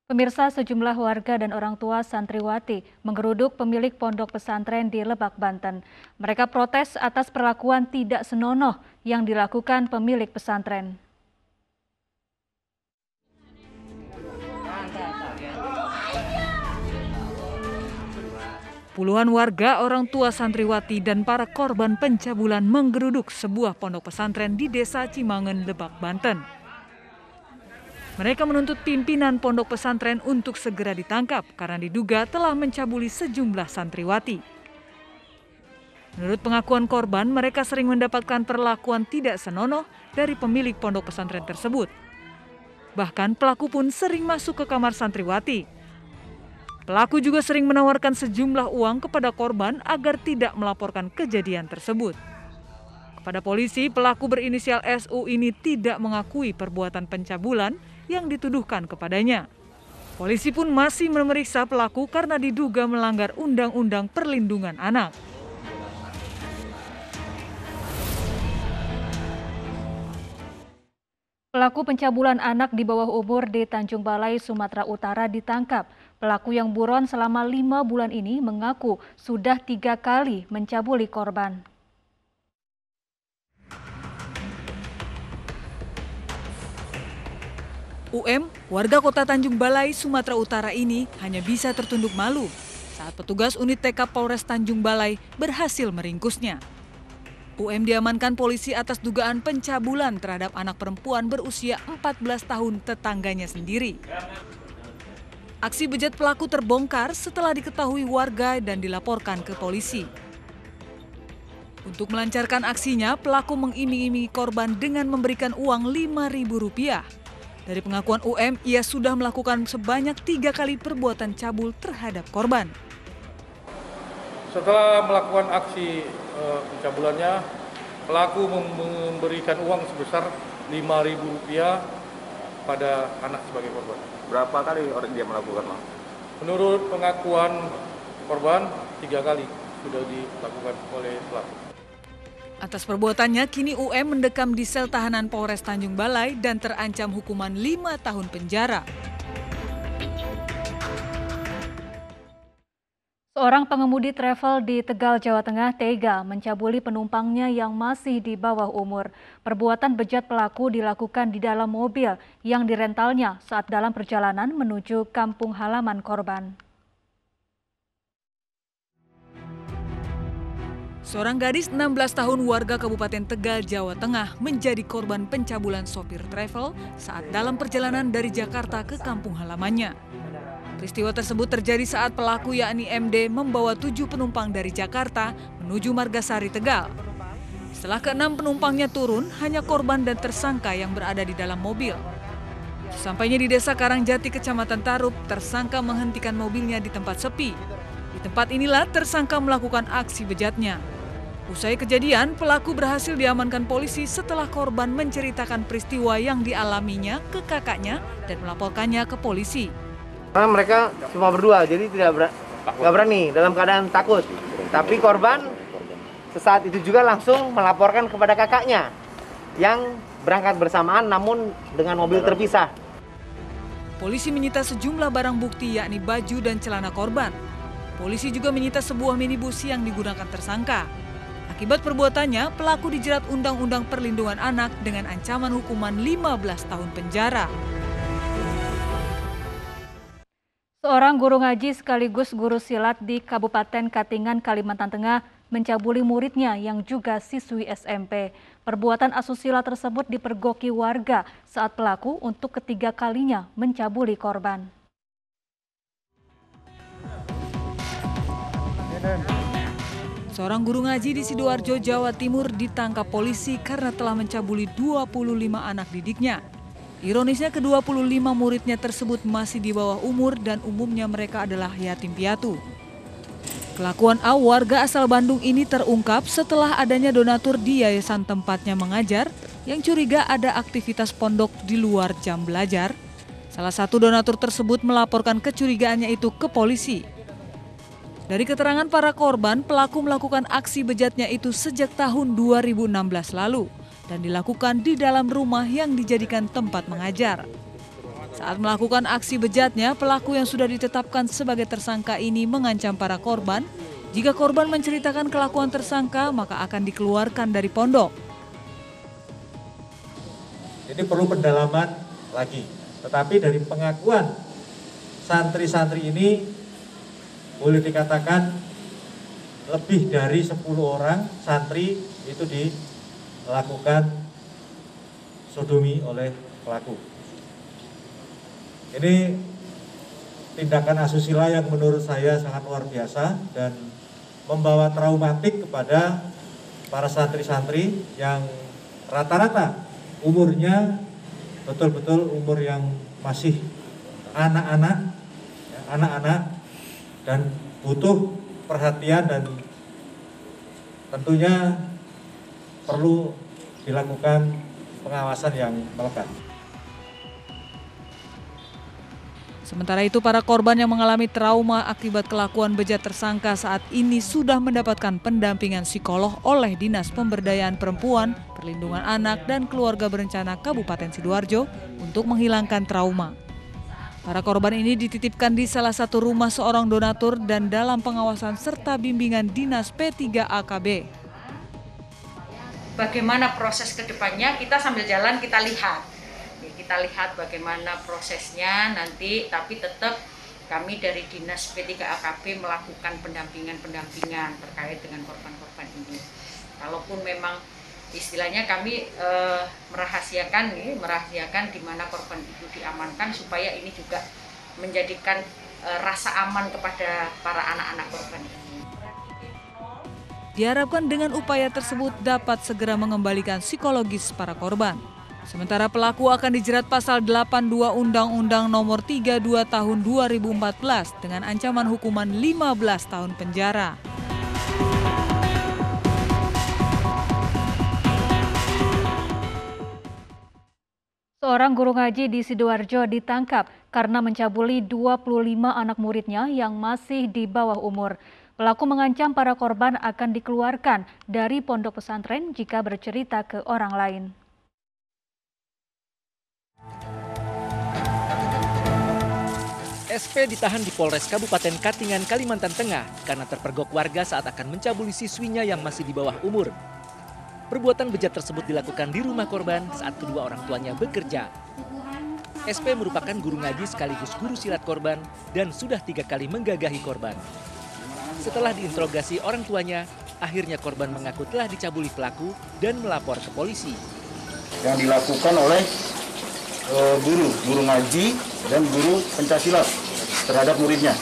Pemirsa, sejumlah warga dan orang tua santriwati menggeruduk pemilik pondok pesantren di Lebak, Banten. Mereka protes atas perlakuan tidak senonoh yang dilakukan pemilik pesantren. Puluhan warga, orang tua santriwati, dan para korban pencabulan menggeruduk sebuah pondok pesantren di Desa Cimangen, Lebak, Banten. Mereka menuntut pimpinan pondok pesantren untuk segera ditangkap karena diduga telah mencabuli sejumlah santriwati. Menurut pengakuan korban, mereka sering mendapatkan perlakuan tidak senonoh dari pemilik pondok pesantren tersebut. Bahkan pelaku pun sering masuk ke kamar santriwati. Pelaku juga sering menawarkan sejumlah uang kepada korban agar tidak melaporkan kejadian tersebut. Kepada polisi, pelaku berinisial SU ini tidak mengakui perbuatan pencabulan yang dituduhkan kepadanya. Polisi pun masih memeriksa pelaku karena diduga melanggar Undang-Undang Perlindungan Anak. Pelaku pencabulan anak di bawah umur di Tanjung Balai, Sumatera Utara ditangkap. Pelaku yang buron selama 5 bulan ini mengaku sudah 3 kali mencabuli korban. Warga kota Tanjung Balai, Sumatera Utara ini hanya bisa tertunduk malu saat petugas unit TK Polres Tanjung Balai berhasil meringkusnya. Diamankan polisi atas dugaan pencabulan terhadap anak perempuan berusia 14 tahun tetangganya sendiri. Aksi bejat pelaku terbongkar setelah diketahui warga dan dilaporkan ke polisi. Untuk melancarkan aksinya, pelaku mengiming-imingi korban dengan memberikan uang Rp5.000. Dari pengakuan ia sudah melakukan sebanyak 3 kali perbuatan cabul terhadap korban. Setelah melakukan aksi pencabulannya, pelaku memberikan uang sebesar Rp5.000 pada anak sebagai korban. Berapa kali orang dia melakukan? Menurut pengakuan korban, 3 kali sudah dilakukan oleh pelaku. Atas perbuatannya, kini mendekam di sel tahanan Polres Tanjung Balai dan terancam hukuman 5 tahun penjara. Seorang pengemudi travel di Tegal, Jawa Tengah tega mencabuli penumpangnya yang masih di bawah umur. Perbuatan bejat pelaku dilakukan di dalam mobil yang direntalnya saat dalam perjalanan menuju kampung halaman korban. Seorang gadis 16 tahun warga Kabupaten Tegal, Jawa Tengah menjadi korban pencabulan sopir travel saat dalam perjalanan dari Jakarta ke kampung halamannya. Peristiwa tersebut terjadi saat pelaku yakni MD membawa 7 penumpang dari Jakarta menuju Margasari, Tegal. Setelah ke-6 penumpangnya turun, hanya korban dan tersangka yang berada di dalam mobil. Sesampainya di Desa Karangjati, Kecamatan Tarup, tersangka menghentikan mobilnya di tempat sepi. Di tempat inilah tersangka melakukan aksi bejatnya. Usai kejadian, pelaku berhasil diamankan polisi setelah korban menceritakan peristiwa yang dialaminya ke kakaknya dan melaporkannya ke polisi. Karena mereka cuma berdua, jadi nggak berani, dalam keadaan takut. Tapi korban sesaat itu juga langsung melaporkan kepada kakaknya yang berangkat bersamaan namun dengan mobil terpisah. Polisi menyita sejumlah barang bukti yakni baju dan celana korban. Polisi juga menyita sebuah minibus yang digunakan tersangka. Akibat perbuatannya, pelaku dijerat Undang-Undang Perlindungan Anak dengan ancaman hukuman 15 tahun penjara. Seorang guru ngaji sekaligus guru silat di Kabupaten Katingan, Kalimantan Tengah mencabuli muridnya yang juga siswi SMP. Perbuatan asusila tersebut dipergoki warga saat pelaku untuk ketiga kalinya mencabuli korban. Seorang guru ngaji di Sidoarjo, Jawa Timur ditangkap polisi karena telah mencabuli 25 anak didiknya. Ironisnya ke-25 muridnya tersebut masih di bawah umur dan umumnya mereka adalah yatim piatu. Kelakuan warga asal Bandung ini terungkap setelah adanya donatur di yayasan tempatnya mengajar yang curiga ada aktivitas pondok di luar jam belajar. Salah satu donatur tersebut melaporkan kecurigaannya itu ke polisi. Dari keterangan para korban, pelaku melakukan aksi bejatnya itu sejak tahun 2016 lalu. dan dilakukan di dalam rumah yang dijadikan tempat mengajar. Saat melakukan aksi bejatnya, pelaku yang sudah ditetapkan sebagai tersangka ini mengancam para korban. Jika korban menceritakan kelakuan tersangka, maka akan dikeluarkan dari pondok. Ini perlu pendalaman lagi. Tetapi dari pengakuan santri-santri ini boleh dikatakan lebih dari 10 orang santri itu dilakukan sodomi oleh pelaku. Ini tindakan asusila yang menurut saya sangat luar biasa dan membawa traumatik kepada para santri-santri yang rata-rata umurnya betul-betul umur yang masih anak-anak dan butuh perhatian dan tentunya perlu dilakukan pengawasan yang melekat. Sementara itu, para korban yang mengalami trauma akibat kelakuan bejat tersangka saat ini sudah mendapatkan pendampingan psikolog oleh Dinas Pemberdayaan Perempuan, Perlindungan Anak, dan Keluarga Berencana Kabupaten Sidoarjo untuk menghilangkan trauma. Para korban ini dititipkan di salah satu rumah seorang donatur dan dalam pengawasan serta bimbingan Dinas P3AKB. Bagaimana proses ke depannya, kita sambil jalan kita lihat. Kita lihat bagaimana prosesnya nanti, tapi tetap kami dari Dinas P3AKB melakukan pendampingan terkait dengan korban-korban ini. Kalaupun memang istilahnya kami merahasiakan di mana korban itu diamankan supaya ini juga menjadikan rasa aman kepada para anak-anak korban ini. Diharapkan dengan upaya tersebut dapat segera mengembalikan psikologis para korban. Sementara pelaku akan dijerat pasal 82 Undang-Undang Nomor 32 Tahun 2014 dengan ancaman hukuman 15 tahun penjara. Seorang guru ngaji di Sidoarjo ditangkap karena mencabuli 25 anak muridnya yang masih di bawah umur. Pelaku mengancam para korban akan dikeluarkan dari pondok pesantren jika bercerita ke orang lain. SP ditahan di Polres Kabupaten Katingan, Kalimantan Tengah karena terpergok warga saat akan mencabuli siswinya yang masih di bawah umur. Perbuatan bejat tersebut dilakukan di rumah korban saat kedua orang tuanya bekerja. SP merupakan guru ngaji sekaligus guru silat korban dan sudah 3 kali menggagahi korban. Setelah diinterogasi orang tuanya, akhirnya korban mengaku telah dicabuli pelaku dan melapor ke polisi. Yang dilakukan oleh guru ngaji dan guru pencaksilat terhadap muridnya.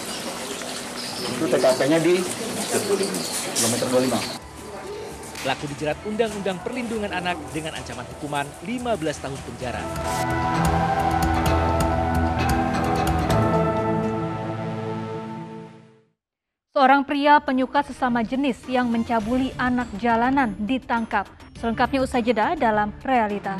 Itu TKP-nya di kilometer 25. Pelaku dijerat Undang-Undang Perlindungan Anak dengan ancaman hukuman 15 tahun penjara. Seorang pria penyuka sesama jenis yang mencabuli anak jalanan ditangkap. Selengkapnya usai jeda dalam Realita.